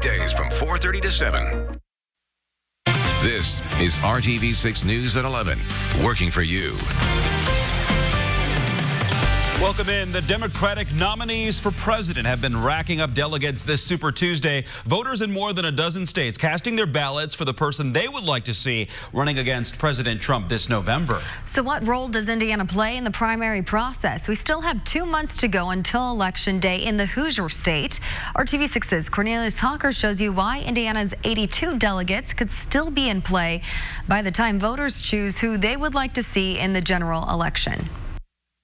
weekdays from 4:30 to 7. This is RTV6 News at 11, working for you. Welcome in. The Democratic nominees for president have been racking up delegates this Super Tuesday. Voters in more than a dozen states casting their ballots for the person they would like to see running against President Trump this November. So what role does Indiana play in the primary process? We still have 2 months to go until Election Day in the Hoosier state. RTV6's Cornelius Hawker shows you why Indiana's 82 delegates could still be in play by the time voters choose who they would like to see in the general election.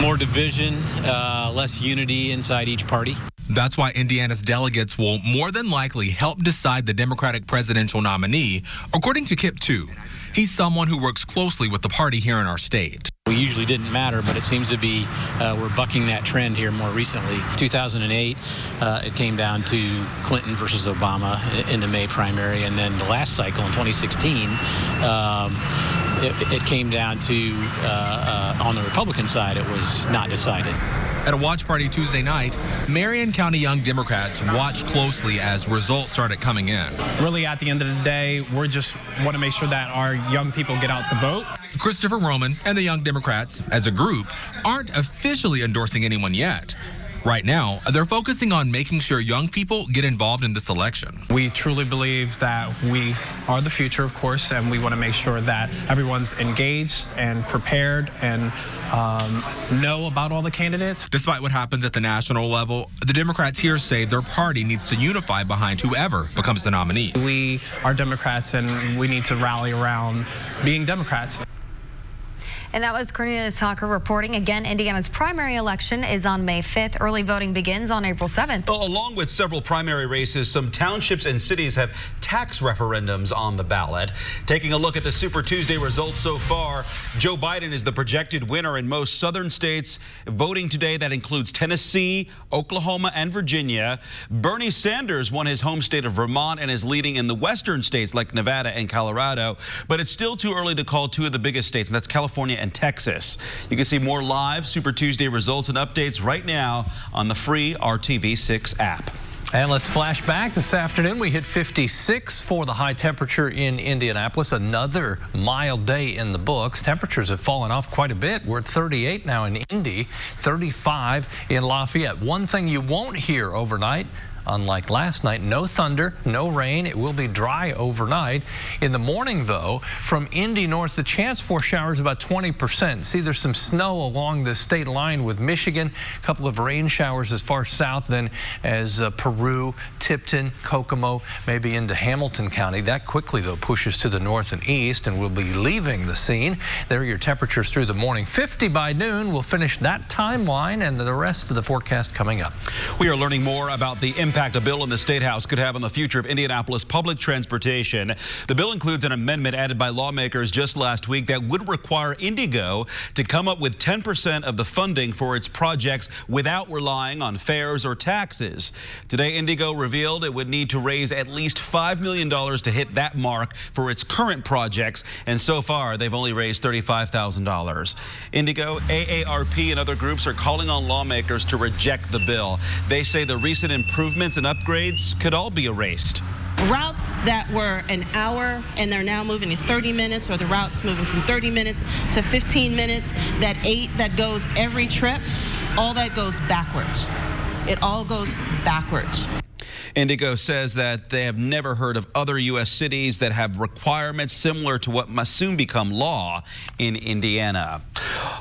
More division, less unity inside each party. That's why Indiana's delegates will more than likely help decide the Democratic presidential nominee, according to Kip 2. He's someone who works closely with the party here in our state. We usually didn't matter, but it seems to be we're bucking that trend here more recently. 2008, it came down to Clinton versus Obama in the May primary, and then the last cycle in 2016, it came down to, on the Republican side, it was not decided. At a watch party Tuesday night, Marion County Young Democrats watched closely as results started coming in. Really, at the end of the day, we just want to make sure that our young people get out the vote. Christopher Roman and the Young Democrats, as a group, aren't officially endorsing anyone yet. Right now, they're focusing on making sure young people get involved in this election. We truly believe that we are the future, of course, and we want to make sure that everyone's engaged and prepared and know about all the candidates. Despite what happens at the national level, the Democrats here say their party needs to unify behind whoever becomes the nominee. We are Democrats, and we need to rally around being Democrats. And that was Cornelius Hawker reporting. Again, Indiana's primary election is on May 5th. Early voting begins on April 7th. Well, along with several primary races, some townships and cities have tax referendums on the ballot. Taking a look at the Super Tuesday results so far, Joe Biden is the projected winner in most southern states voting today. That includes Tennessee, Oklahoma, and Virginia. Bernie Sanders won his home state of Vermont and is leading in the western states like Nevada and Colorado. But it's still too early to call two of the biggest states, and that's California and Texas. You can see more live Super Tuesday results and updates right now on the free RTV6 app. And let's flash back. This afternoon, we hit 56 for the high temperature in Indianapolis. Another mild day in the books. Temperatures have fallen off quite a bit. We're at 38 now in Indy, 35 in Lafayette. One thing you won't hear overnight, unlike last night, no thunder, no rain. It will be dry overnight. In the morning, though, from Indy north, the chance for showers about 20%. See, there's some snow along the state line with Michigan. A couple of rain showers as far south then as Peru, Tipton, Kokomo, maybe into Hamilton County. That quickly, though, pushes to the north and east and will be leaving the scene. There are your temperatures through the morning. 50 by noon. We'll finish that timeline and the rest of the forecast coming up. We are learning more about the impact a bill in the State House could have on the future of Indianapolis public transportation. The bill includes an amendment added by lawmakers just last week that would require Indigo to come up with 10% of the funding for its projects without relying on fares or taxes. Today, Indigo revealed it would need to raise at least $5 million to hit that mark for its current projects, and so far they've only raised $35,000. Indigo, AARP, and other groups are calling on lawmakers to reject the bill. They say the recent improvements and upgrades could all be erased. Routes that were an hour and they're now moving to 30 minutes, or the routes moving from 30 minutes to 15 minutes, that 8 that goes every trip, all that goes backwards. It all goes backwards. Indigo says that they have never heard of other U.S. cities that have requirements similar to what must soon become law in Indiana.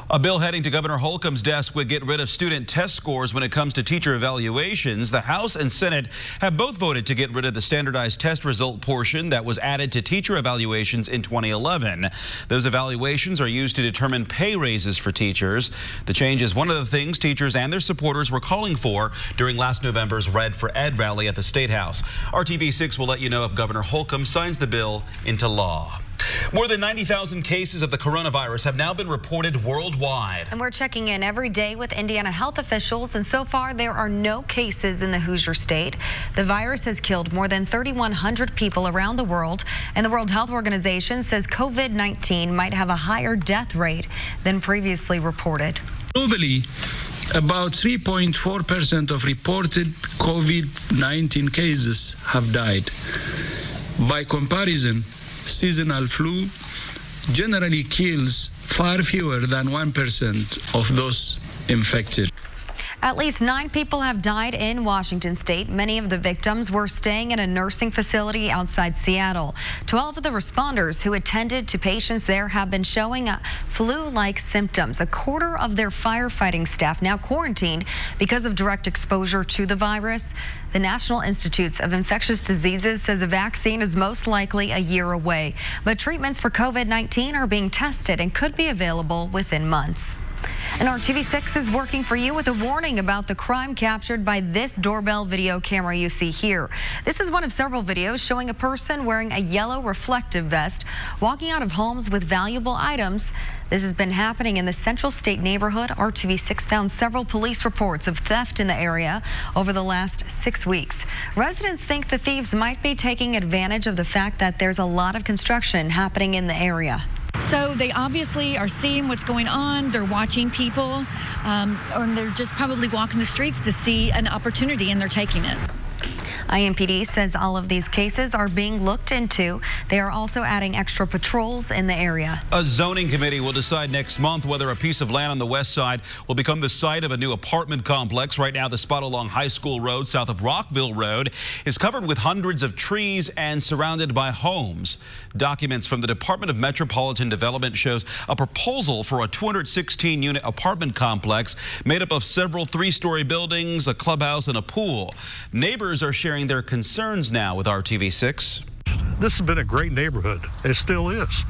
A bill heading to Governor Holcomb's desk would get rid of student test scores when it comes to teacher evaluations. The House and Senate have both voted to get rid of the standardized test result portion that was added to teacher evaluations in 2011. Those evaluations are used to determine pay raises for teachers. The change is one of the things teachers and their supporters were calling for during last November's Red for Ed rally at the State House. RTV6 will let you know if Governor Holcomb signs the bill into law. More than 90,000 cases of the coronavirus have now been reported worldwide. And we're checking in every day with Indiana health officials, and so far there are no cases in the Hoosier state. The virus has killed more than 3,100 people around the world, and the World Health Organization says COVID-19 might have a higher death rate than previously reported. Globally, About 3.4% of reported COVID-19 cases have died. By comparison, seasonal flu generally kills far fewer than 1% of those infected. At least 9 people have died in Washington state. Many of the victims were staying in a nursing facility outside Seattle. 12 of the responders who attended to patients there have been showing flu-like symptoms. A quarter of their firefighting staff now quarantined because of direct exposure to the virus. The National Institutes of Infectious Diseases says a vaccine is most likely a year away, but treatments for COVID-19 are being tested and could be available within months. And RTV6 is working for you with a warning about the crime captured by this doorbell video camera you see here. This is one of several videos showing a person wearing a yellow reflective vest walking out of homes with valuable items. This has been happening in the Central State neighborhood. RTV6 found several police reports of theft in the area over the last 6 weeks. Residents think the thieves might be taking advantage of the fact that there's a lot of construction happening in the area. So they obviously are seeing what's going on. They're watching people, or they're just probably walking the streets to see an opportunity, and they're taking it. IMPD says all of these cases are being looked into. They are also adding extra patrols in the area. A zoning committee will decide next month whether a piece of land on the west side will become the site of a new apartment complex. Right now, the spot along High School Road south of Rockville Road is covered with hundreds of trees and surrounded by homes. Documents from the Department of Metropolitan Development shows a proposal for a 216-unit apartment complex made up of several 3-story buildings, a clubhouse, and a pool. Neighbors are sharing their concerns now with RTV6. This has been a great neighborhood. It still is.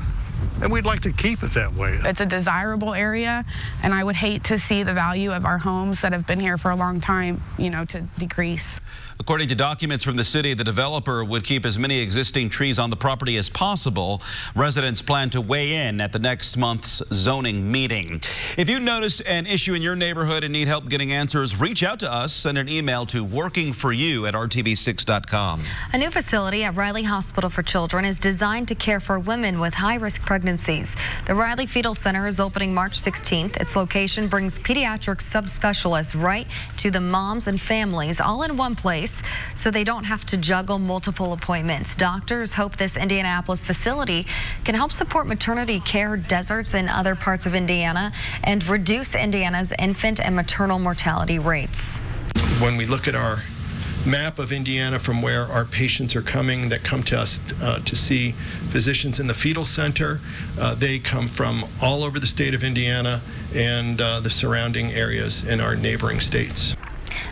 And we'd like to keep it that way. It's a desirable area, and I would hate to see the value of our homes that have been here for a long time, to decrease. According to documents from the city, the developer would keep as many existing trees on the property as possible. Residents plan to weigh in at the next month's zoning meeting. If you notice an issue in your neighborhood and need help getting answers, reach out to us. Send an email to workingforyou@rtv6.com. A new facility at Riley Hospital for Children is designed to care for women with high-risk pregnancies. The Riley Fetal Center is opening March 16th. Its location brings pediatric subspecialists right to the moms and families all in one place, so they don't have to juggle multiple appointments. Doctors hope this Indianapolis facility can help support maternity care deserts in other parts of Indiana and reduce Indiana's infant and maternal mortality rates. When we look at our map of Indiana from where our patients are coming that come to us to see physicians in the fetal center, they come from all over the state of Indiana and the surrounding areas in our neighboring states.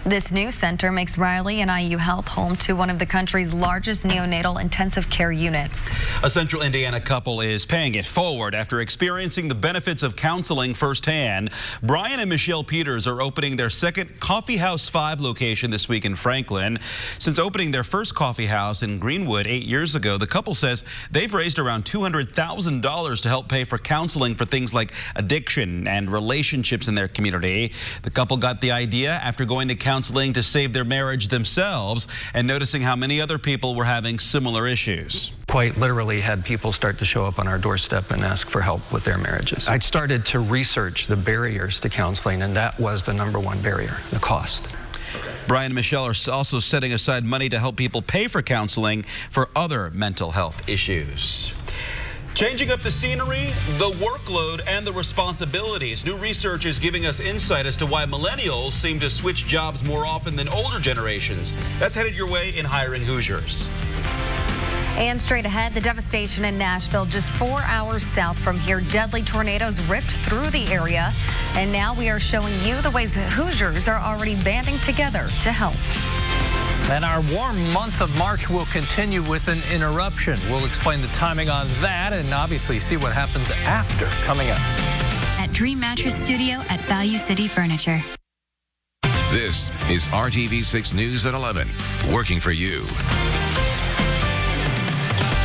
This new center makes Riley and IU Health home to one of the country's largest neonatal intensive care units. A Central Indiana couple is paying it forward after experiencing the benefits of counseling firsthand. Brian and Michelle Peters are opening their second Coffee House 5 location this week in Franklin. Since opening their first coffee house in Greenwood 8 years ago, the couple says they've raised around $200,000 to help pay for counseling for things like addiction and relationships in their community. The couple got the idea after going to counseling to save their marriage themselves and noticing how many other people were having similar issues. Quite literally had people start to show up on our doorstep and ask for help with their marriages. I started to research the barriers to counseling, and that was the #1 barrier, the cost. Brian and Michelle are also setting aside money to help people pay for counseling for other mental health issues. Changing up the scenery, the workload, and the responsibilities. New research is giving us insight as to why millennials seem to switch jobs more often than older generations. That's headed your way in Hiring Hoosiers. And straight ahead, the devastation in Nashville, just 4 hours south from here. Deadly tornadoes ripped through the area. And now we are showing you the ways Hoosiers are already banding together to help. And our warm month of March will continue with an interruption. We'll explain the timing on that and obviously see what happens after coming up. At Dream Mattress Studio at Value City Furniture. This is RTV6 News at 11, working for you.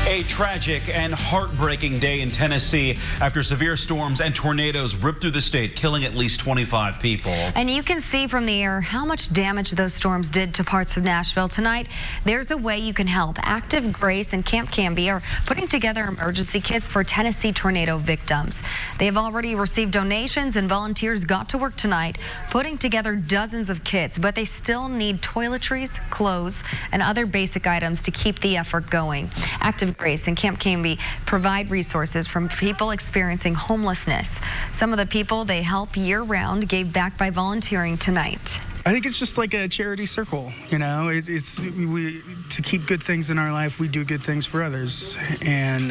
A tragic and heartbreaking day in Tennessee after severe storms and tornadoes ripped through the state, killing at least 25 people. And you can see from the air how much damage those storms did to parts of Nashville. Tonight, there's a way you can help. Active Grace and Camp Canby are putting together emergency kits for Tennessee tornado victims. They have already received donations, and volunteers got to work tonight putting together dozens of kits, but they still need toiletries, clothes, and other basic items to keep the effort going. Active Grace and Camp Canby provide resources from people experiencing homelessness. Some of the people they help year-round gave back by volunteering tonight. I think it's just like a charity circle, you know. We to keep good things in our life, we do good things for others, and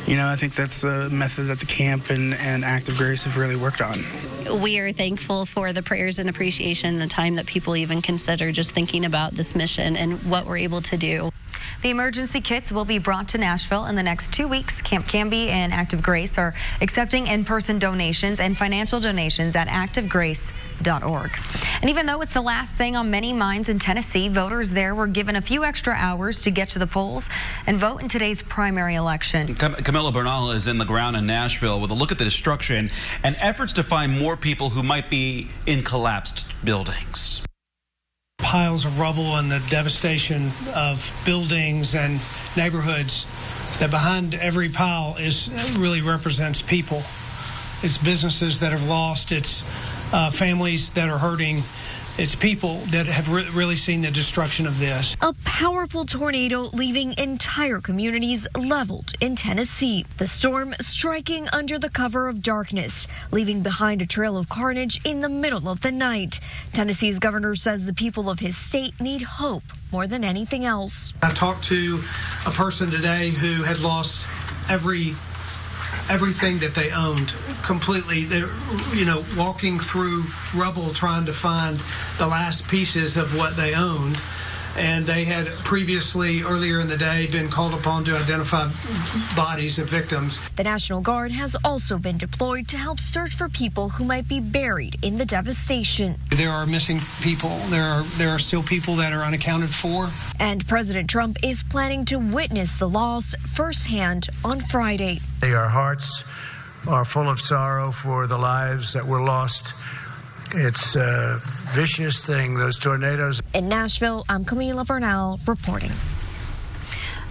you know, I think that's a method that the camp and Active Grace have really worked on. We are thankful for the prayers and appreciation, the time that people even consider just thinking about this mission and what we're able to do. The emergency kits will be brought to Nashville in the next 2 weeks. Camp Canby and Active Grace are accepting in-person donations and financial donations at activegrace.org. And even though it's the last thing on many minds in Tennessee, voters there were given a few extra hours to get to the polls and vote in today's primary election. Camilla Bernal is in the ground in Nashville with a look at the destruction and efforts to find more people who might be in collapsed buildings. Piles of rubble and the devastation of buildings and neighborhoods, that behind every pile really represents people. It's businesses that have lost, it's families that are hurting. It's people that have really seen the destruction of this. A powerful tornado leaving entire communities leveled in Tennessee. The storm striking under the cover of darkness, leaving behind a trail of carnage in the middle of the night. Tennessee's governor says the people of his state need hope more than anything else. I talked to a person today who had lost everything that they owned completely. They're, walking through rubble trying to find the last pieces of what they owned. And they had previously, earlier in the day, been called upon to identify bodies of victims. The National Guard has also been deployed to help search for people who might be buried in the devastation. There are missing people. There are still people that are unaccounted for. And President Trump is planning to witness the loss firsthand on Friday. Our hearts are full of sorrow for the lives that were lost. It's a vicious thing, those tornadoes. In Nashville, I'm Camila Bernal reporting.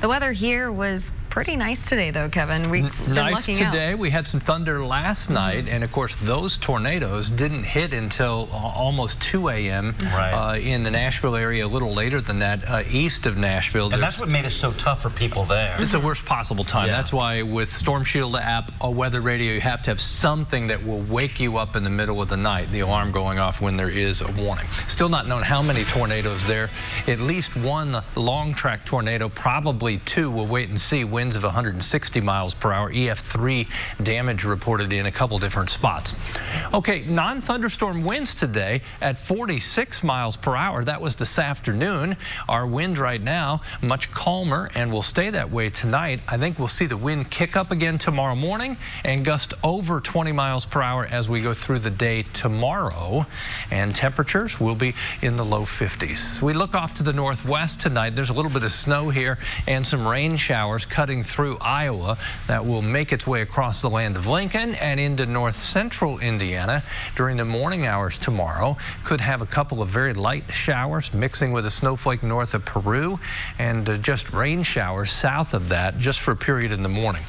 The weather here was pretty nice today, though, Kevin. We've been nice lucking today. out. We had some thunder last night, and of course, those tornadoes didn't hit until almost 2 a.m. In the Nashville area. A little later than that, east of Nashville. And that's what made it so tough for people there. It's the worst possible time. Yeah. That's why with Storm Shield app, a weather radio, you have to have something that will wake you up in the middle of the night, the alarm going off when there is a warning. Still not known how many tornadoes there. At least one long track tornado, probably two. We'll wait and see. Winds of 160 miles per hour. EF3 damage reported in a couple different spots. Okay, non-thunderstorm winds today at 46 miles per hour. That was this afternoon. Our wind right now much calmer and will stay that way tonight. I think we'll see the wind kick up again tomorrow morning and gust over 20 miles per hour as we go through the day tomorrow. And temperatures will be in the low 50s. We look off to the northwest tonight. There's a little bit of snow here and some rain showers cutting through Iowa that will make its way across the land of Lincoln and into north central Indiana during the morning hours tomorrow. Could have a couple of very light showers mixing with a snowflake north of Peru and just rain showers south of that just for a period in the morning.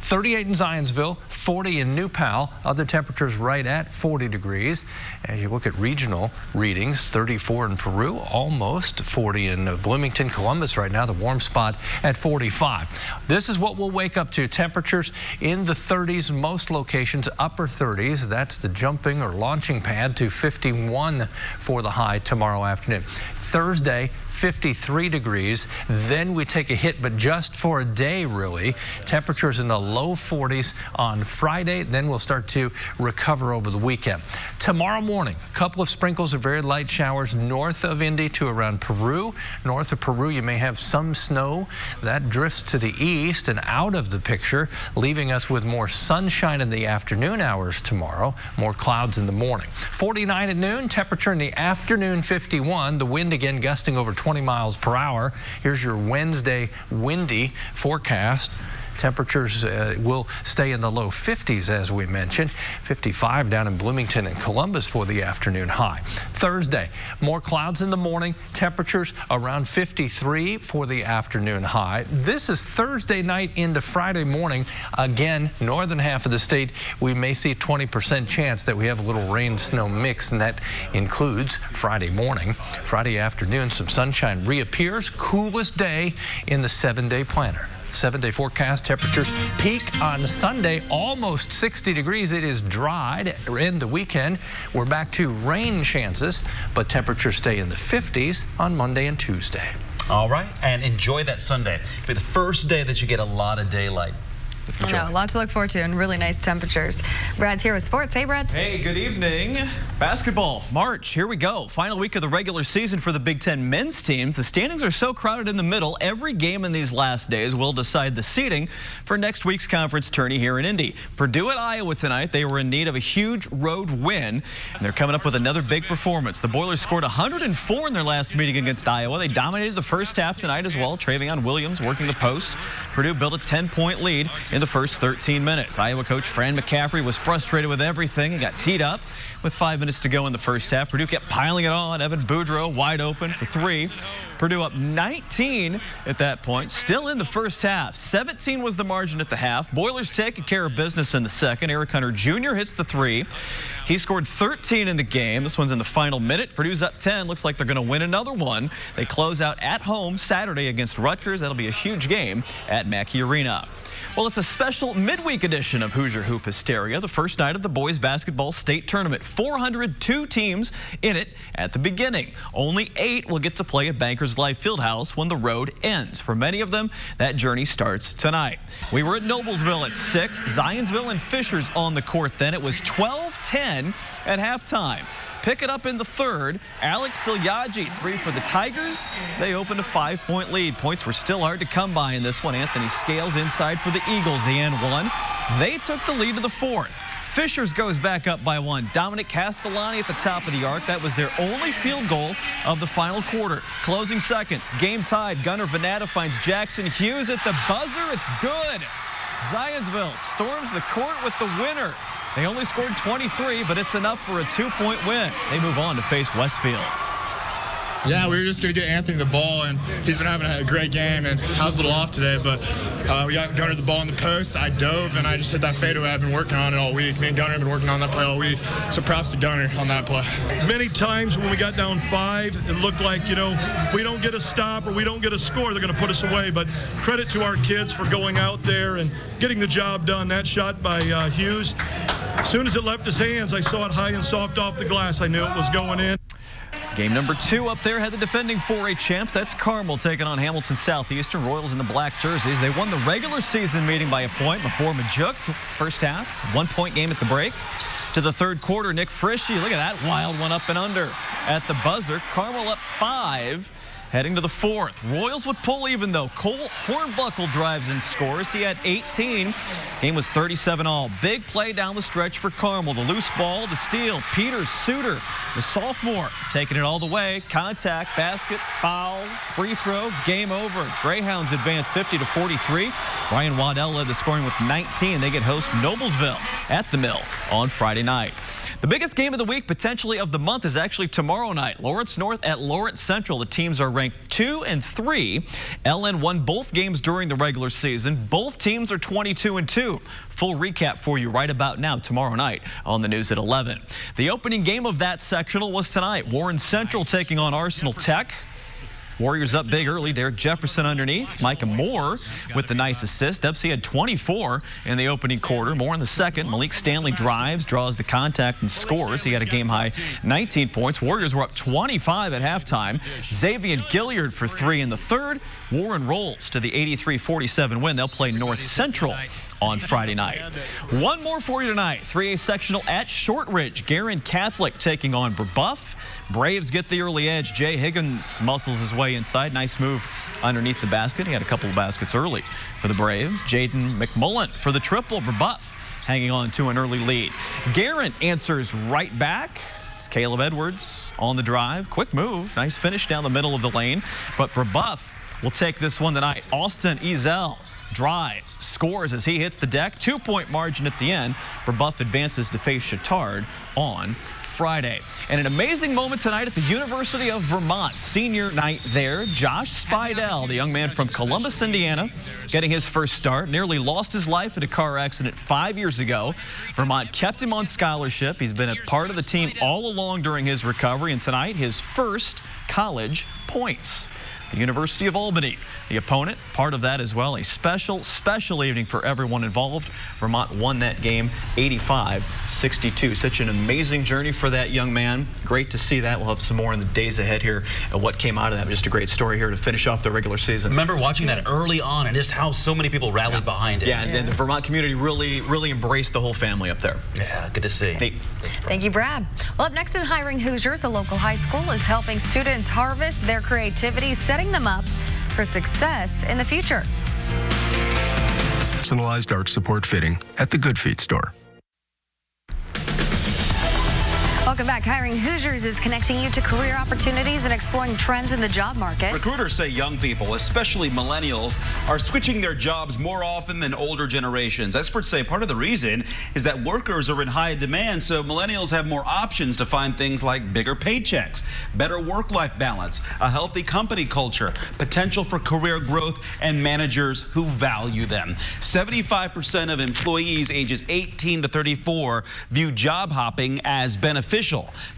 38 in Zionsville, 40 in New Pal, other temperatures right at 40 degrees. As you look at regional readings, 34 in Peru, almost 40 in Bloomington, Columbus right now, the warm spot at 45. This is what we'll wake up to. Temperatures in the 30s, most locations, upper 30s. That's the jumping or launching pad to 51 for the high tomorrow afternoon. Thursday, 53 degrees. Then we take a hit, but just for a day, really. Temperatures in the low 40s on Friday. Then we'll start to recover over the weekend. Tomorrow morning, a couple of sprinkles of very light showers north of Indy to around Peru. North of Peru, you may have some snow. That drifts to the east and out of the picture, leaving us with more sunshine in the afternoon hours tomorrow, more clouds in the morning. 49 at noon, temperature in the afternoon 51. The wind again gusting over 20 miles per hour. Here's your Wednesday windy forecast. Temperatures will stay in the low 50s, as we mentioned. 55 down in Bloomington and Columbus for the afternoon high. Thursday, more clouds in the morning. Temperatures around 53 for the afternoon high. This is Thursday night into Friday morning. Again, northern half of the state, we may see a 20% chance that we have a little rain-snow mix, and that includes Friday morning. Friday afternoon, some sunshine reappears. Coolest day in the 7-day planner. 7-day forecast, temperatures peak on Sunday, almost 60 degrees. It is dry to end the weekend. We're back to rain chances, but temperatures stay in the 50s on Monday and Tuesday. All right, and enjoy that Sunday. It'll be the first day that you get a lot of daylight. I know, a lot to look forward to and really nice temperatures. Brad's here with sports. Hey, Brad. Hey, good evening. Basketball, March, here we go. Final week of the regular season for the Big Ten men's teams. The standings are so crowded in the middle. Every game in these last days will decide the seeding for next week's conference tourney here in Indy. Purdue at Iowa tonight. They were in need of a huge road win, and they're coming up with another big performance. The Boilers scored 104 in their last meeting against Iowa. They dominated the first half tonight as well. Travion Williams working the post. Purdue built a 10-point lead in the first 13 minutes. Iowa coach Fran McCaffrey was frustrated with everything. He got teed up with 5 minutes to go in the first half. Purdue kept piling it on. Evan Boudreau wide open for 3. Purdue up 19 at that point, still in the first half. 17 was the margin at the half. Boilers taking care of business in the second. Eric Hunter Jr. hits the 3. He scored 13 in the game. This one's in the final minute. Purdue's up 10. Looks like they're going to win another one. They close out at home Saturday against Rutgers. That'll be a huge game at Mackey Arena. Well, it's a special midweek edition of Hoosier Hoop Hysteria, the first night of the boys basketball state tournament. 402 teams in it at the beginning. Only 8 will get to play at Bankers Life Fieldhouse when the road ends. For many of them, that journey starts tonight. We were at Noblesville at 6. Zionsville and Fishers on the court then. It was 12-10 at halftime. Pick it up in the third. Alex Silyaji, 3 for the Tigers. They opened a 5-point lead. Points were still hard to come by in this one. Anthony Scales inside for the Eagles, the and one. They took the lead to the fourth. Fishers goes back up by 1. Dominic Castellani at the top of the arc. That was their only field goal of the final quarter. Closing seconds. Game tied. Gunnar Venata finds Jackson Hughes at the buzzer. It's good. Zionsville storms the court with the winner. They only scored 23, but it's enough for a 2-point win. They move on to face Westfield. Yeah, we were just going to get Anthony the ball, and he's been having a great game, and I was a little off today, but we got Gunnar the ball in the post. I dove, and I just hit that fadeaway. I've been working on it all week. Me and Gunnar have been working on that play all week, so props to Gunnar on that play. Many times when we got down 5, it looked like, if we don't get a stop or we don't get a score, they're going to put us away, but credit to our kids for going out there and getting the job done. That shot by Hughes, as soon as it left his hands, I saw it high and soft off the glass. I knew it was going in. Game number 2 up there had the defending 4A champs. That's Carmel taking on Hamilton Southeastern. Royals in the black jerseys. They won the regular season meeting by a point. Mabor Majuk, first half, 1-point game at the break. To the third quarter, Nick Frischi, look at that wild one up and under at the buzzer. Carmel up 5. Heading to the fourth. Royals would pull even, though. Cole Hornbuckle drives and scores. He had 18. Game was 37-all. Big play down the stretch for Carmel. The loose ball, the steal. Peter Suter, the sophomore, taking it all the way. Contact, basket, foul, free throw, game over. Greyhounds advance 50-43. Brian Waddell led the scoring with 19. They get host Noblesville at the Mill on Friday night. The biggest game of the week, potentially of the month, is actually tomorrow night. Lawrence North at Lawrence Central. The teams are ranked 2 and 3. LN won both games during the regular season. Both teams are 22-2. Full recap for you right about now, tomorrow night on the news at 11. The opening game of that sectional was tonight. Warren Central taking on Arsenal Tech. Warriors up big early. Derek Jefferson underneath. Micah Moore with the nice assist. Dubsy had 24 in the opening quarter. Moore in the second. Malik Stanley drives, draws the contact, and scores. He had a game-high 19 points. Warriors were up 25 at halftime. Xavier Gilliard for 3 in the third. Warren rolls to the 83-47 win. They'll play North Central on Friday night. One more for you tonight. 3A sectional at Shortridge. Guerin Catholic taking on Brebeuf. Braves get the early edge. Jay Higgins muscles his way inside. Nice move underneath the basket. He had a couple of baskets early for the Braves. Jaden McMullen for the triple. Brebeuf hanging on to an early lead. Guerin answers right back. It's Caleb Edwards on the drive. Quick move. Nice finish down the middle of the lane. But Brebeuf will take this one tonight. Austin Ezel drives, scores as he hits the deck. 2-point margin at the end. Brebeuf advances to face Chittard on Friday. And an amazing moment tonight at the University of Vermont. Senior night there. Josh Spidell, the young man from Columbus, Indiana, getting his first start. Nearly lost his life in a car accident 5 years ago. Vermont kept him on scholarship. He's been a part of the team all along during his recovery. And tonight, his first college points. The University of Albany, the opponent, part of that as well. A special evening for everyone involved. Vermont won that game 85-62. Such an amazing journey for that young man. Great to see that. We'll have some more in the days ahead here and what came out of that. Just a great story here to finish off the regular season. Remember watching that early on and just how so many people rallied behind it. Yeah, and the Vermont community really embraced the whole family up there. Yeah, good to see. Hey. Thank you, Brad. Well, up next in Hiring Hoosiers, a local high school is helping students harvest their creativity, setting them up for success in the future. Personalized arch support fitting at the Good Feet store. Welcome back. Hiring Hoosiers is connecting you to career opportunities and exploring trends in the job market. Recruiters say young people, especially millennials, are switching their jobs more often than older generations. Experts say part of the reason is that workers are in high demand, so millennials have more options to find things like bigger paychecks, better work-life balance, a healthy company culture, potential for career growth, and managers who value them. 75% of employees ages 18 to 34 view job hopping as beneficial.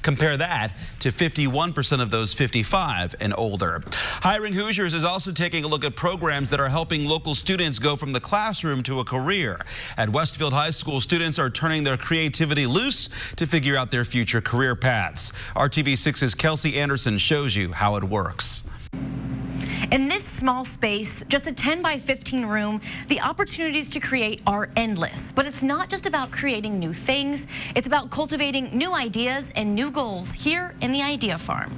Compare that to 51% of those 55 and older. Hiring Hoosiers is also taking a look at programs that are helping local students go from the classroom to a career. At Westfield High School, students are turning their creativity loose to figure out their future career paths. RTV6's Kelsey Anderson shows you how it works. In this small space, just a 10 by 15 room, the opportunities to create are endless. But it's not just about creating new things. It's about cultivating new ideas and new goals here in the Idea Farm.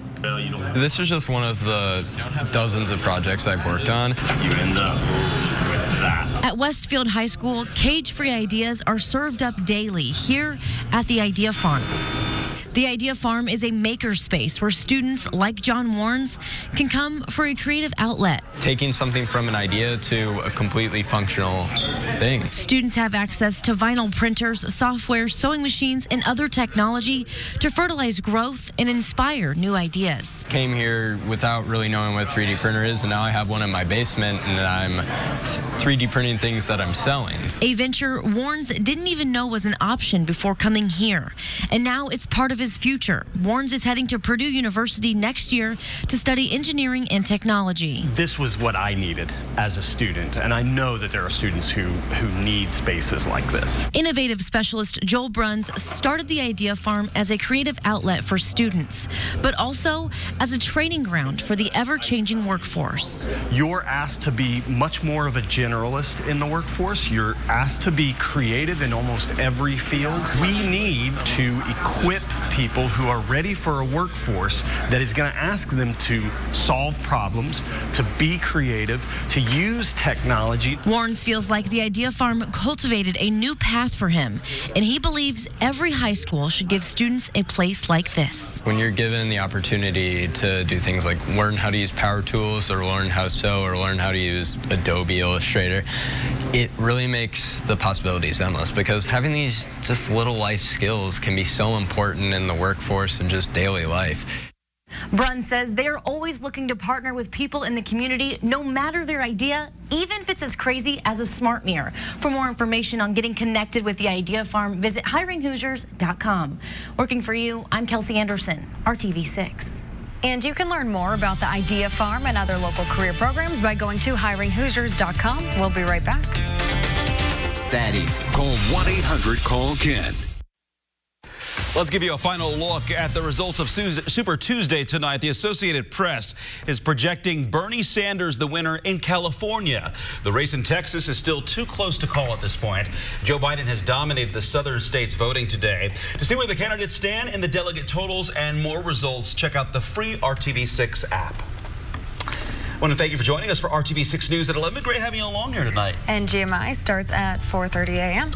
This is just one of the dozens of projects I've worked on. You end up with that. At Westfield High School, cage-free ideas are served up daily here at the Idea Farm. The Idea Farm is a makerspace where students like John Warnes can come for a creative outlet. Taking something from an idea to a completely functional thing. Students have access to vinyl printers, software, sewing machines, and other technology to fertilize growth and inspire new ideas. Came here without really knowing what a 3D printer is, and now I have one in my basement, and I'm 3D printing things that I'm selling. A venture Warnes didn't even know was an option before coming here, and now it's part of his future. Warnes is heading to Purdue University next year to study engineering and technology. This was what I needed as a student, and I know that there are students who need spaces like this. Innovative specialist Joel Bruns started the Idea Farm as a creative outlet for students, but also as a training ground for the ever-changing workforce. You're asked to be much more of a generalist in the workforce. You're asked to be creative in almost every field. We need to equip people who are ready for a workforce that is going to ask them to solve problems, to be creative, to use technology. Warnes feels like the Idea Farm cultivated a new path for him, and he believes every high school should give students a place like this. When you're given the opportunity to do things like learn how to use power tools or learn how to sew or learn how to use Adobe Illustrator, it really makes the possibilities endless, because having these just little life skills can be so important in the workforce and just daily life. Brunn says they're always looking to partner with people in the community, no matter their idea, even if it's as crazy as a smart mirror. For more information on getting connected with the Idea Farm, visit hiringhoosiers.com. Working for you, I'm Kelsey Anderson, RTV6. And you can learn more about the Idea Farm and other local career programs by going to hiringhoosiers.com. We'll be right back. That easy. Call 1-800-CALL-KEN. Let's give you a final look at the results of Super Tuesday tonight. The Associated Press is projecting Bernie Sanders the winner in California. The race in Texas is still too close to call at this point. Joe Biden has dominated the southern states voting today. To see where the candidates stand in the delegate totals and more results, check out the free RTV6 app. I want to thank you for joining us for RTV6 News at 11. Great having you along here tonight. And GMI starts at 4:30 a.m.